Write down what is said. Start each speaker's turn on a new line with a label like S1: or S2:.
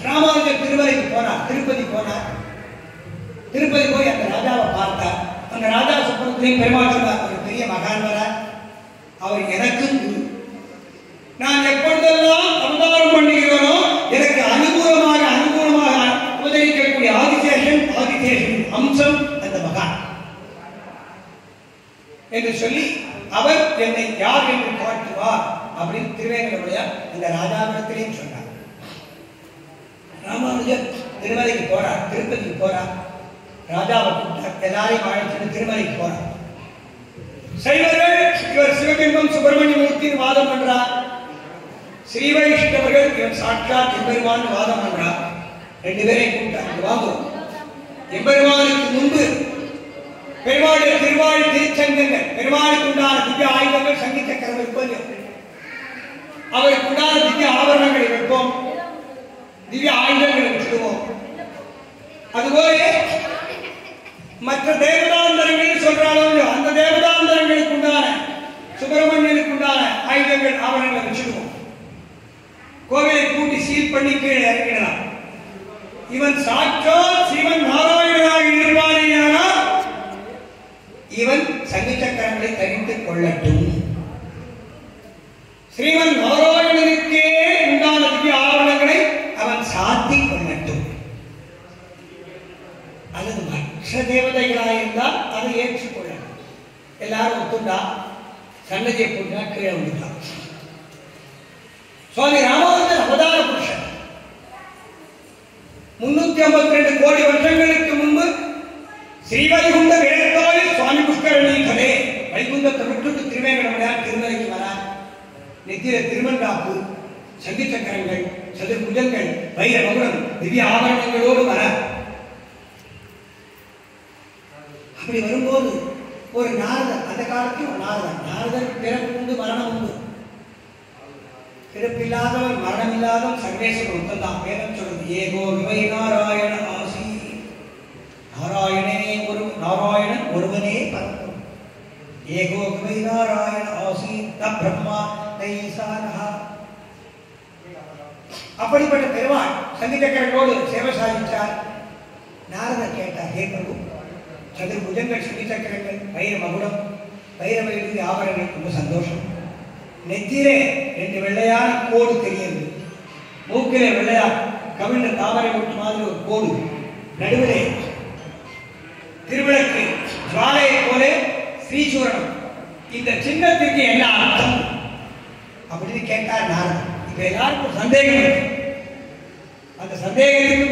S1: ராமானுஜர் திருமலைக்கு போனார், திருப்பதி போனார். திருப்பதி போய் அந்த ராஜாவை பார்த்தார். அந்த ராஜா சொப்பனத்திலையும் பெருமாள் சொன்னார், ஒரு பெரிய மகான் வரார், அவர் எனக்கும் குரு. நான் எப்பொழுதெல்லாம் அவதாரம் பண்ணுகிறோனோ எனக்கு அனுகூலமாக உபதரிக்கக்கூடிய ஆதிசேஷன் அம்சம் அந்த மகான் என்று சொல்லி அவர் என்னை யார் என்று காட்டுவார் அப்படின்னு திருவேங்கடமுடைய அந்த ராஜாவிடத்திலையும் சொன்னார். ராமானுஜர் திருமலைக்கு போறார், திருப்பதிக்கு போறார். ராஜாவை கூப்பிட்டார், எல்லாரையும் அழைச்சிட்டு திருமலைக்கு போறார். சைவர்கள் இவர் சிவபிம்பம் சுப்பிரமணிய மூர்த்தின்னு வாதம் பண்றார். ஸ்ரீ வைஷ்ணவர்கள் இவர் சாட்சாத் எம்பெருமான் வாதம் பண்றார். ரெண்டு பேரையும் கூப்பிட்டார், வாங்குவோம். எம்பெருமானுக்கு முன்பு பெருமாளுடைய திருவாழ் திருச்சங்கங்கள், பெருமாளுக்கு உண்டான திவ்ய ஆயுதங்கள், சங்கி சக்கரம் வைப்போம், அவருக்கு உண்டான திவ்ய ஆபரணங்களை வைப்போம், திவ்ய ஆயுதங்களை வச்சுடுவோம். அதுபோல மற்ற தேவதாந்தரங்கள் சொல்றாலும் அந்த தேவதாந்தரங்களுக்கு உண்டான சுப்பிரமணியனுக்கு உண்டான ஆயுதங்கள் ஆபரணங்களை வச்சுடுவோம். கோவிலை கூட்டி சீல் பண்ணி கீழே இறக்கிடலாம். இவன் சாட்சாத் சிவன் நாராயணனாக இருப்பானேயானால் இவன் சங்கு சக்கரங்களை தரித்துக் கொள்ளட்டும். ஸ்ரீமன் நாராயணனுக்கே உண்டான திவ்ய ஆவணங்களை அவன் சாத்திக் கொள்ளட்டும். அல்லது மற்ற தேவதைகளாயிருந்தால் அதை ஏற்றுக்கொள்ளட்டும். எல்லாரும் ஒத்துண்டா சன்னதியை போட்டா கீழே வந்துட்டான். சுவாமி ராமானுஜர் அவதார புருஷன். 352 கோடி வருஷங்களுக்கு முன்பு ஸ்ரீவைகுண்ட வேடத்தாயில் சுவாமி புஷ்கரணி கதே வைகுண்டத்தை விட்டுட்டு திருவேங்கடமுடையார் திருமலைக்கு வரார். நெத்தியில திருமண்டாப்பு, சங்கு சக்கரங்கள், சதுர்புஜங்கள், வைர மகுடம், திவ்ய ஆபரணங்களோடு வரார். அப்படி வரும்போது ஒரு நாரதர், அந்த காலத்தில் ஒரு நாரதர் பிறப்பு உண்டு மரணம் உண்டு. பிறப்பில்லாதவன் மரணம் இல்லாதவன் சர்வேஸ்வரன் ஒருத்தந்தான். வேதம் சொல்றது ஏகோ விவை நாராயண ஆசி. நாராயணன் ஒருவனே பரம்பரம். ஏகோ விவை நாராயண ஆசி த பிரம்மா தைசானஹா. அப்படிப்பட்ட பெருமாள் சங்கு சக்கரங்களோடு சேவை சாதித்தார். நாரதர் கேட்டார், ஹே பிரபு, சதுர்புஜங்கள், சங்கு சக்கரங்கள், வைர மகுடம், வைர வைரவி ஆபரணங்கள், ரொம்ப சந்தோஷம். நெத்தியிலே 2 வெள்ளையான கோடு தெரியுது, மூக்கிலே வெள்ளையா கவிழ்ந்த தாமரை ஒட்டு மாதிரி ஒரு கோடு, நடுவிலே திருவிளக்கு ஜுவாலையை போல ஸ்ரீசூரணம். இந்த சின்னத்துக்கு என்ன அர்த்தம் அப்படின்னு கேட்டார் நாரதர். இப்ப எல்லாருக்கும் சந்தேகம் இருக்கு. அந்த சந்தேகத்துக்கு